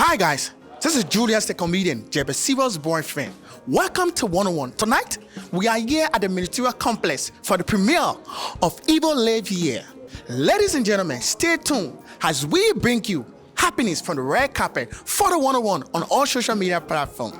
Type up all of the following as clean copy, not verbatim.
Hi guys, this is Julius the comedian, Jebesibo's boyfriend. Welcome to 101. Tonight, we are here at the Ministerial Complex for the premiere of Evil Live Here. Ladies and gentlemen, stay tuned as we bring you happiness from the red carpet for the 101 on all social media platforms.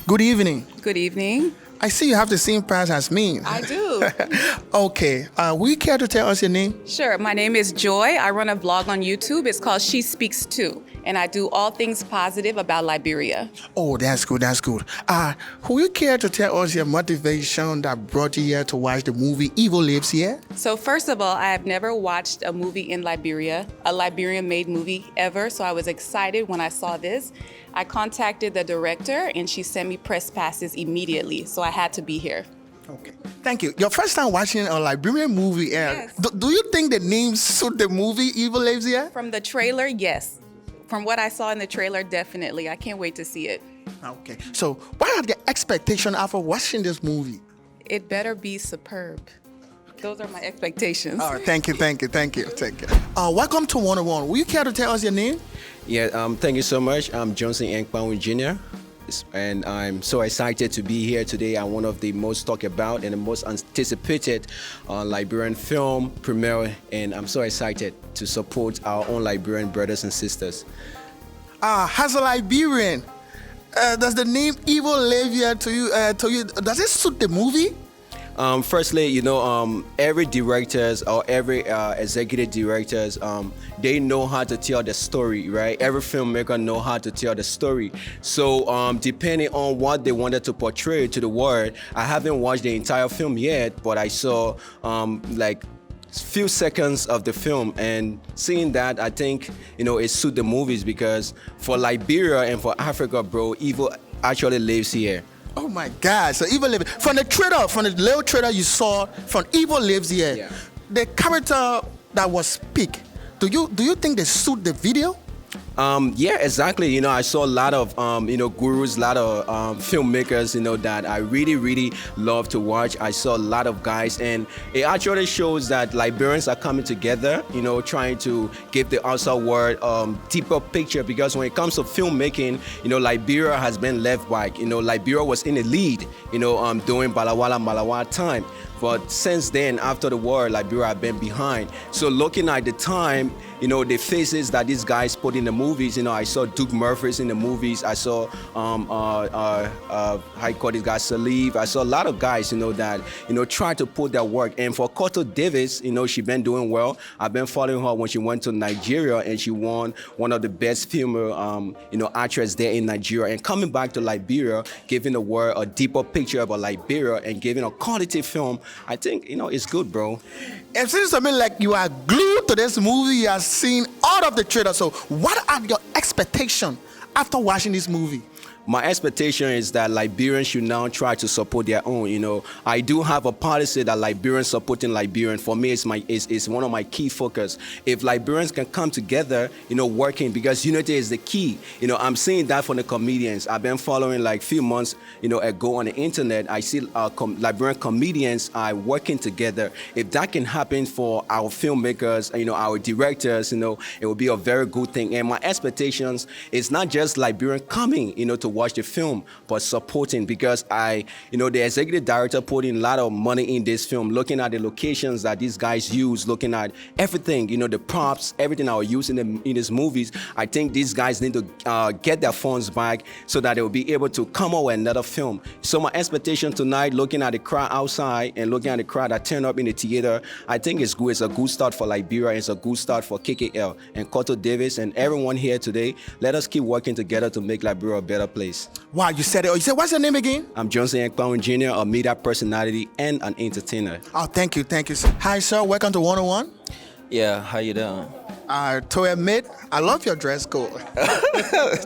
Good evening. Good evening. I see you have the same pass as me. I do. Okay. Will you care to tell us your name? Sure. My name is Joy. I run a blog on YouTube. It's called She Speaks Too. And I do all things positive about Liberia. Oh, that's good. That's good. Will you care to tell us your motivation that brought you here to watch the movie Evil Lives Here? So first of all, I have never watched a movie in Liberia, a Liberian-made movie ever. So I was excited when I saw this. I contacted the director and she sent me press passes immediately. So I had to be here. Okay. Thank you. Your first time watching a Liberian movie. Yes. Do you think the name suit the movie Evil Lives Here? From the trailer, yes. From what I saw in the trailer, definitely. I can't wait to see it. Okay. So what are the expectations after watching this movie? It better be superb. Those are my expectations. All right, thank you. Welcome to 101. Will you care to tell us your name? Yeah, thank you so much. I'm Johnson Enkpawu Jr. And I'm so excited to be here today at one of the most talked about and the most anticipated Liberian film premiere. And I'm so excited to support our own Liberian brothers and sisters. As a Liberian, does the name Evil Live Here to you, does it suit the movie? Firstly, every directors or every executive directors, they know how to tell the story, right? Every filmmaker know how to tell the story. So depending on what they wanted to portray to the world, I haven't watched the entire film yet, but I saw like few seconds of the film, and seeing that, I think it suit the movies, because for Liberia and for Africa, bro, evil actually lives here. Oh my God! So Evil Lives from the little trailer you saw from Evil Lives Here. Yeah. The character that was picked. Do you think they suit the video? Yeah, exactly. I saw a lot of gurus, a lot of filmmakers, that I really love to watch. I saw a lot of guys, and it actually shows that Liberians are coming together, trying to give the outside world deeper picture, because when it comes to filmmaking, Liberia has been left back. Liberia was in the lead, during Balawala Malawa time. But since then, after the war, Liberia have been behind. So looking at the time, the faces that these guys put in the movies, I saw Duke Murphy's in the movies. I saw, how you call this guy, Salif. I saw a lot of guys, that, try to put their work. And for Koto Davis, she been doing well. I've been following her when she went to Nigeria, and she won one of the best female, actress there in Nigeria. And coming back to Liberia, giving the world a deeper picture about Liberia and giving a quality film, I think, it's good, bro. It seems to me like you are glued to this movie. You have seen all of the trailers. So what are your expectations after watching this movie? My expectation is that Liberians should now try to support their own. I do have a policy that Liberians supporting Liberian. For me, it's one of my key focus. If Liberians can come together, working, because unity is the key. I'm seeing that from the comedians. I've been following like few months, ago on the internet. I see Liberian comedians are working together. If that can happen for our filmmakers, our directors, it will be a very good thing. And my expectations is not just Liberian coming, to watch the film, but supporting, because the executive director put in a lot of money in this film, looking at the locations that these guys use, looking at everything, the props, everything I was using in these movies. I think these guys need to get their funds back so that they will be able to come out with another film. So my expectation tonight, looking at the crowd outside and looking at the crowd that turned up in the theater, I think it's good. It's a good start for Liberia. It's a good start for KKL and Koto Davis and everyone here today. Let us keep working together to make Liberia a better place. Wow, you said it. You said, what's your name again? I'm Johnson Enkpawu Jr., a media personality and an entertainer. Oh, thank you. Hi, sir. Welcome to 101. Yeah, how you doing? To admit, I love your dress code.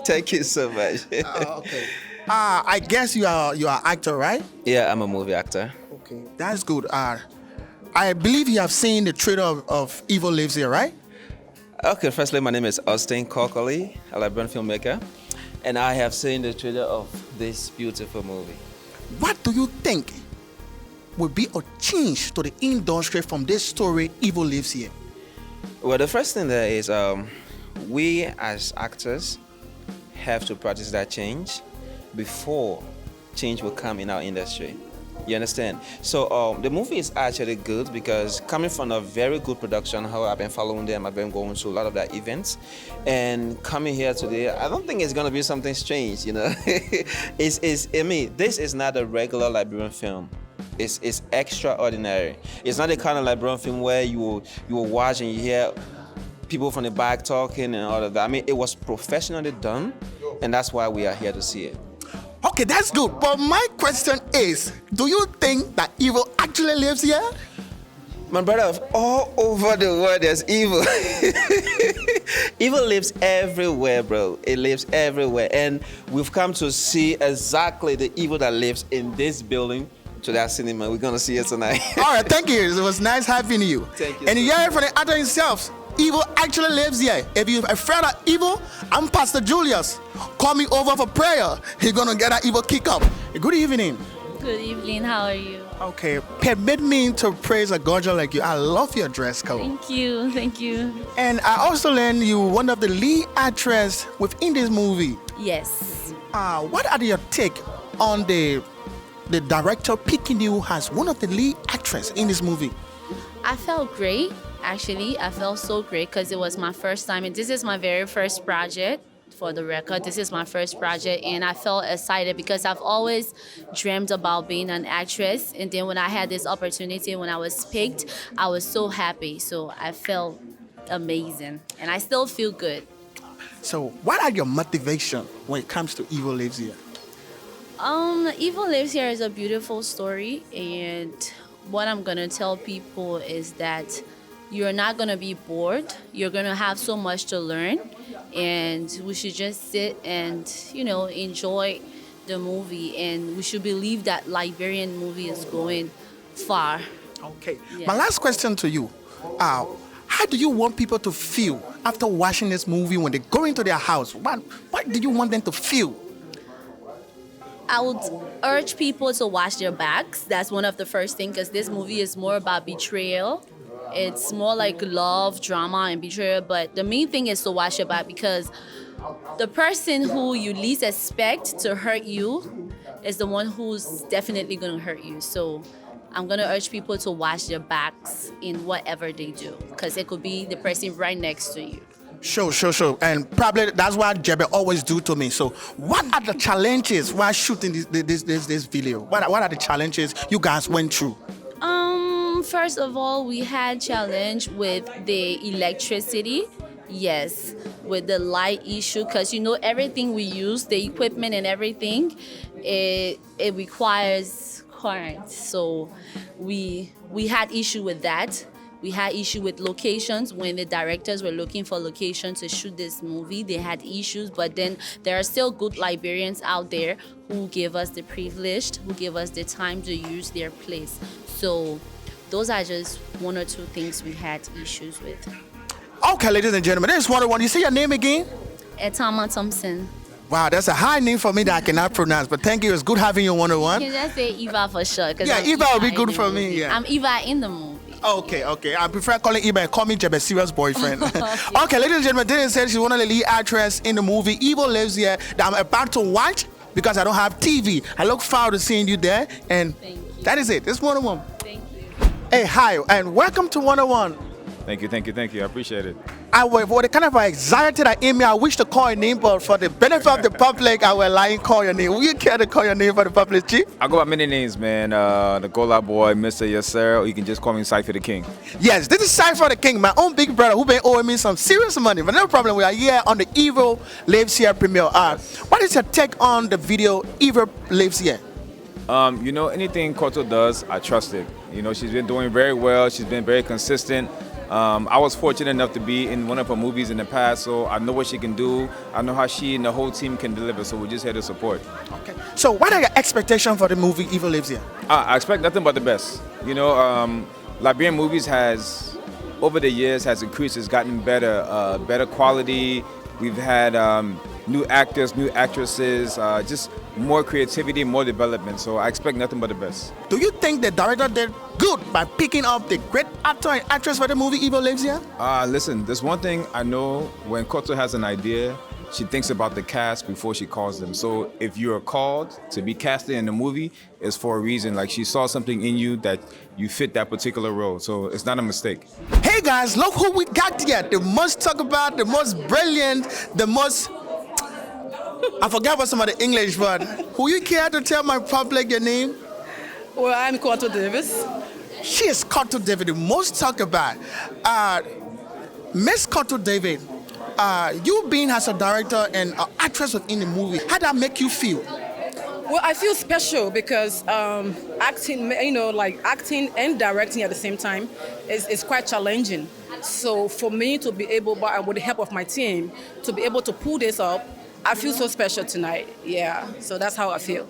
Thank you so much. Okay. I guess you are actor, right? Yeah, I'm a movie actor. Okay, that's good. I believe you have seen the trailer of Evil Lives Here, right? Okay, firstly, my name is Austin Kokoli, a Liberian filmmaker, and I have seen the trailer of this beautiful movie. What do you think will be a change to the industry from this story, Evil Lives Here? Well, the first thing there is we as actors have to practice that change before change will come in our industry. You understand? So the movie is actually good because coming from a very good production, how I've been following them, I've been going to a lot of their events, and coming here today, I don't think it's gonna be something strange. You know, I mean, this is not a regular Liberian film. It's extraordinary. It's not the kind of Liberian film where you will watch and you hear people from the back talking and all of that. I mean, it was professionally done, and that's why we are here to see it. Okay, that's good. But my question is, do you think that evil actually lives here? My brother, all over the world there's evil. Evil lives everywhere, bro. It lives everywhere. And we've come to see exactly the evil that lives in this building to that cinema. We're gonna see it tonight. All right, thank you. It was nice having you. Thank you And so you hear it from the actor himself. Evil actually lives here. If you're afraid of evil, I'm Pastor Julius. Call me over for prayer. You're gonna get that evil kick up. Good evening. Good evening, how are you? Okay, permit me to praise a God like you. I love your dress code. Thank you. And I also learned you were one of the lead actress within this movie. Yes. What are your take on the director picking you as one of the lead actress in this movie? I felt great, actually. I felt so great because it was my first time, and this is my very first project. For the record, this is my first project, and I felt excited because I've always dreamed about being an actress. And then when I had this opportunity, when I was picked, I was so happy. So I felt amazing, and I still feel good. So, what are your motivation when it comes to Evil Lives Here? Evil Lives Here is a beautiful story, and what I'm gonna tell people is that you're not gonna be bored. You're gonna have so much to learn, and we should just sit and enjoy the movie, and we should believe that Liberian movie is going far. Okay. Yeah. My last question to you: how do you want people to feel after watching this movie when they go into their house? What do you want them to feel? I would urge people to watch their backs. That's one of the first things, because this movie is more about betrayal. It's more like love, drama, and betrayal. But the main thing is to watch your back, because the person who you least expect to hurt you is the one who's definitely going to hurt you. So I'm going to urge people to watch their backs in whatever they do, because it could be the person right next to you. Sure. And probably that's what Jebe always do to me. So, what are the challenges while shooting this video? What are the challenges you guys went through? First of all, we had challenge with the electricity. Yes, with the light issue, because everything we use, the equipment and everything, it requires current. So we had issue with that. We had issue with locations. When the directors were looking for locations to shoot this movie, they had issues. But then there are still good Liberians out there who give us the privilege, who give us the time to use their place. So those are just one or two things we had issues with. Okay, ladies and gentlemen, this is 101. You say your name again? Etama Thompson. Wow, that's a high name for me that I cannot pronounce. But thank you. It's good having you 101. You can just say Eva for sure. Yeah, Eva will be good for me. Yeah. I'm Eva in the movie. Okay. I prefer calling Eva and call me Jebe serious boyfriend. Okay, ladies and gentlemen, this is she's one of the lead actress in the movie Evil Lives Here that I'm about to watch because I don't have TV. I look forward to seeing you there. And that is it. This is 101. Thank you. Hey, hi, and welcome to 101. Thank you. I appreciate it. I was for the kind of anxiety that in me, I wish to call your name, but for the benefit of the public, I will lie and call your name. Will you care to call your name for the public, Chief? I go by many names, man. The Gola Boy, Mr. Yes Sir, or you can just call me Cypher the King. Yes, this is Cypher the King, my own big brother who been owing me some serious money. But no problem, we are here on the Evil Lives Here premiere. What is your take on the video Evil Lives Here? Anything Koto does, I trust it. She's been doing very well. She's been very consistent. I was fortunate enough to be in one of her movies in the past, so I know what she can do. I know how she and the whole team can deliver, so we're just here to support. Okay. So, what are your expectations for the movie Evil Lives Here? I expect nothing but the best. You know, Liberian movies has, over the years, has increased. It's gotten better, better quality. We've had new actors, new actresses, just more creativity, more development. So I expect nothing but the best. Do you think the director did good by picking up the great actor and actress for the movie Evil Lives Here? Listen, there's one thing I know: when Koto has an idea, she thinks about the cast before she calls them. So if you're called to be casted in the movie, it's for a reason. Like, she saw something in you that you fit that particular role. So it's not a mistake. Hey guys, look who we got here. The most talk about, the most brilliant, the most... I forgot what some of the English, but who you care to tell my public your name? Well, I'm Koto Davis. She is Koto David, the most talk about. Miss Koto David, you being as a director and an actress within the movie, how did that make you feel? Well, I feel special because acting, acting and directing at the same time is quite challenging. So for me to be able, with the help of my team, to be able to pull this up, I feel so special tonight. Yeah, so that's how I feel.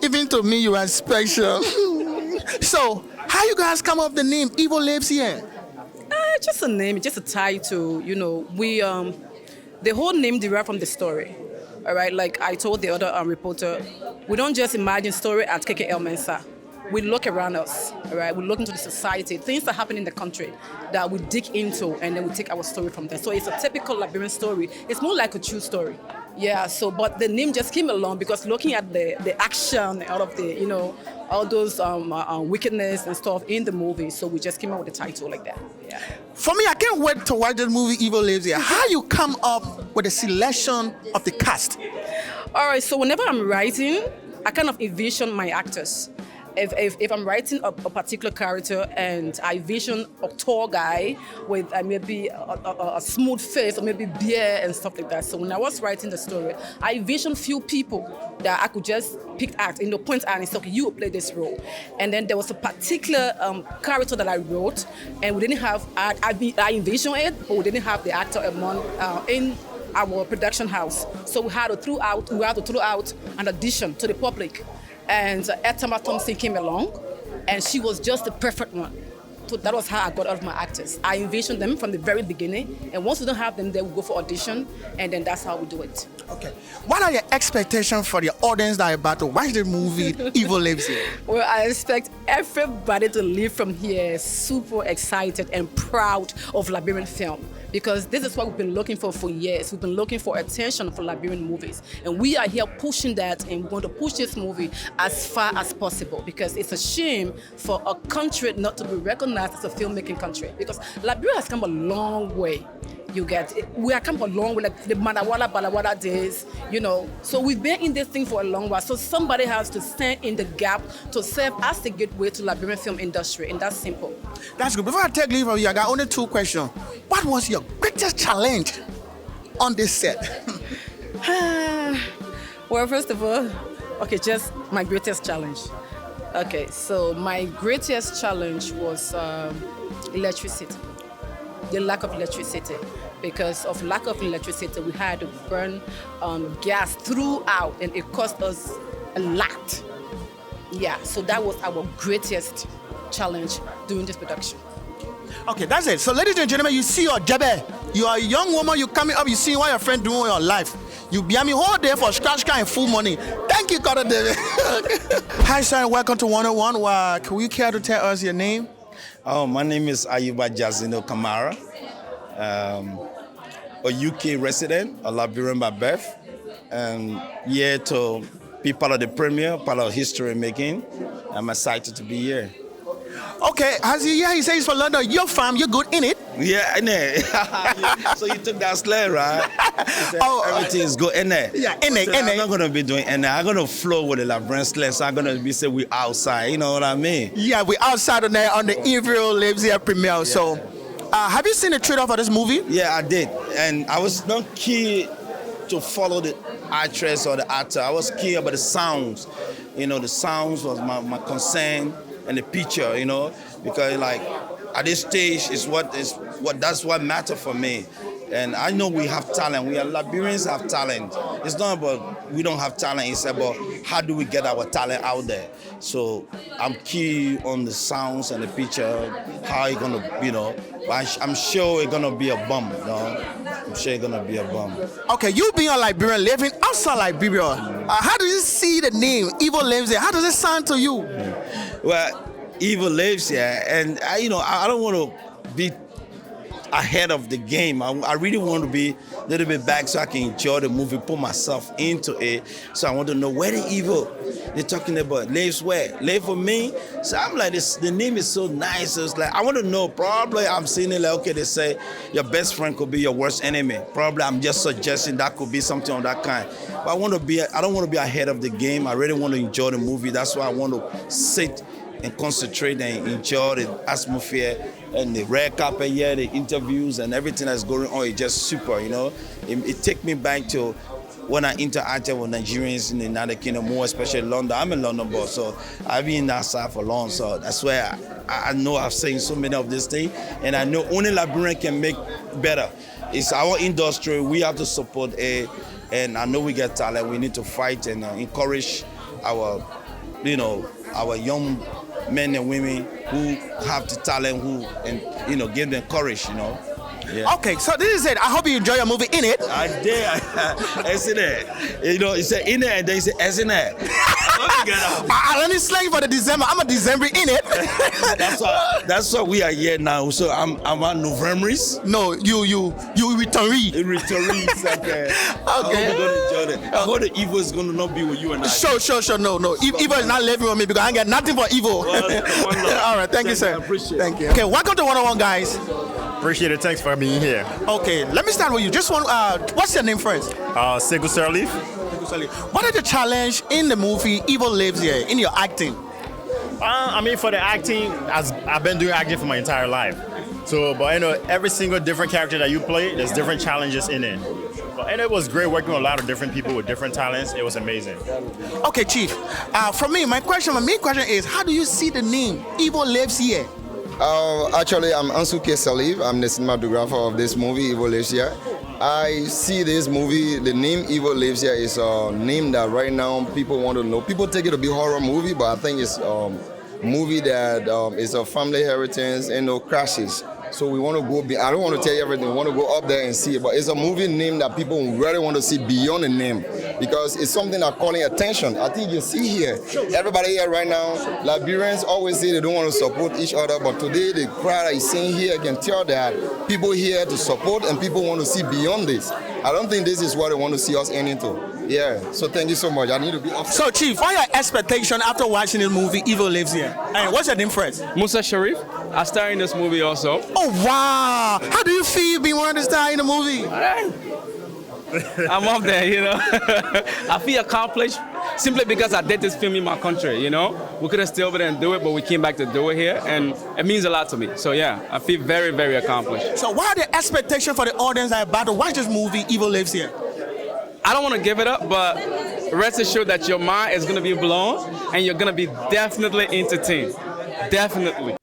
Even to me, you are special. So, how you guys come up with the name Evil Lives Here? Just a name, just a title. You know, the whole name derived from the story. All right, like I told the other reporter, we don't just imagine story at KKL Mensa. We look around us, all right? We look into the society, things that happen in the country that we dig into, and then we take our story from there. So it's a typical Liberian story. It's more like a true story. Yeah, so, but the name just came along because looking at the action, all of the, all those wickedness and stuff in the movie, so we just came up with the title like that. Yeah. For me, I can't wait to watch the movie Evil Lives Here. How you come up with the selection of the cast? All right, so whenever I'm writing, I kind of envision my actors. If I'm writing a particular character and I vision a tall guy with maybe a smooth face or maybe beard and stuff like that. So when I was writing the story, I visioned few people that I could just pick act, point out and say, okay, you will play this role. And then there was a particular character that I wrote, and we didn't have, I envisioned it, but we didn't have the actor among in our production house. So we had to throw out an audition to the public. And Etama Thompson came along, and she was just the perfect one. So that was how I got all of my actors. I envisioned them from the very beginning, and once we don't have them, then we go for audition, and then that's how we do it. Okay. What are your expectations for the audience that are about to watch the movie Evil Lives Here? Well, I expect everybody to leave from here super excited and proud of Liberian film. Because this is what we've been looking for years. We've been looking for attention for Liberian movies. And we are here pushing that, and we want to push this movie as far as possible, because it's a shame for a country not to be recognized as a filmmaking country. Because Liberia has come a long way. You get it. We have come a long way, like the Manawala Balawala days, So we've been in this thing for a long while. So somebody has to stand in the gap to serve as the gateway to Liberian film industry, and that's simple. That's good. Before I take leave of you, I got only 2 questions. What was your greatest challenge on this set? Well, first of all, just my greatest challenge. Okay, so my greatest challenge was electricity. The lack of electricity. Because of lack of electricity, we had to burn gas throughout, and it cost us a lot. Yeah, so that was our greatest challenge during this production. Okay, that's it. So, ladies and gentlemen, you see your Jebe. You are a young woman, you coming up, you see what your friend doing in your life. You behind me whole day for scratch car and full money. Thank you, Carter David. Hi, sir, welcome to 101. Can you care to tell us your name? Oh, my name is Ayuba Jazino Kamara, a UK resident, a Liberian by birth, and here to be part of the premiere, part of history making. I'm excited to be here. Okay, as he says he's from London. You're from, you're good in it. Yeah, in it. So you took that slur, right? Everything is good in there. Yeah, in it. I'm not gonna be doing in there. I'm gonna flow with the Liberian slur. So I'm gonna be say we outside. You know what I mean? Yeah, we outside on the Evil Lives Here premiere. Yeah. So, have you seen the trailer for this movie? Yeah, I did, and I was not keen to follow the actress or the actor. I was keen about the sounds. The sounds was my concern. And the picture, because at this stage is what that's what matters for me. And I know we have talent. We are Liberians have talent. It's not about we don't have talent. It's about how do we get our talent out there. So I'm key on the sounds and the picture, how it's gonna, I'm sure it's gonna be a bomb. I'm sure it's gonna be a bomb. Okay, you being a Liberian, living outside Liberia, how do you see the name Evil Lives Here? How does it sound to you? Well, Evil lives here, and I don't want to be ahead of the game. I really want to be a little bit back so I can enjoy the movie, put myself into it. So I want to know where the evil they're talking about lives where. Live for me. So I'm like, the name is so nice. So it's like, I want to know, probably I'm seeing it like, okay, they say your best friend could be your worst enemy. Probably I'm just suggesting that could be something of that kind. But I don't want to be ahead of the game. I really want to enjoy the movie. That's why I want to sit and concentrate and enjoy the atmosphere and the red carpet here, the interviews and everything that's going on. It's just super, It takes me back to when I interacted with Nigerians in the United Kingdom, more especially London. I'm a London boy, so I've been outside for long. So that's where I know I've seen so many of these things, and I know only Liberian can make better. It's our industry. We have to support it, and I know we get talent. We need to fight and encourage our young men and women who have the talent, and give them courage, Yeah. Okay, so this is it. I hope you enjoy your movie In It. I did. Isn't it? It said in it and then it said isn't it? I learned slang for the December. I'm a December In It. That's why we are here now. So I'm a Novemberist. No, you returee. Retirees, okay. I hope you're gonna enjoy it. I hope the evil is gonna not be with you and I. Sure. No. Evil is not living with me because I ain't got nothing for evil. All right, thank you, sir. I appreciate it. Thank you. Okay, welcome to 101, guys. Appreciate it. Thanks for being here. Okay, let me start with you. Just one. What's your name first? Segu Sirleaf. What are the challenge in the movie Evil Lives Here in your acting? For the acting, I've been doing acting for my entire life. So, but every single different character that you play, there's different challenges in it. And it was great working with a lot of different people with different talents. It was amazing. Okay, Chief. For me, my main question is, how do you see the name Evil Lives Here? Actually, I'm Ansuke Salif. I'm the cinematographer of this movie, Evil Lives Here. I see this movie, the name Evil Lives Here is a name that right now people want to know. People take it to be a horror movie, but I think it's a movie that is a family heritage and no crashes. So we want to go, I don't want to tell you everything, we want to go up there and see it, but it's a movie name that people really want to see beyond the name because it's something that calling attention. I think you see here, everybody here right now, Liberians always say they don't want to support each other, but today the crowd that is seeing here can tell that people here to support and people want to see beyond this. I don't think this is what they want to see us into. Yeah, so thank you so much. I need to be off. So, Chief, what are your expectations after watching this movie, Evil Lives Here? And what's your name first? Musa Sharif. I star in this movie also. Oh, wow. How do you feel being one of the stars in the movie? I'm up there, I feel accomplished simply because I did this film in my country, We could have stayed over there and do it, but we came back to do it here, and it means a lot to me. So, yeah, I feel very, very accomplished. So, what are the expectations for the audience that are about to watch this movie, Evil Lives Here? I don't want to give it up, but rest assured that your mind is going to be blown and you're going to be definitely entertained. Definitely.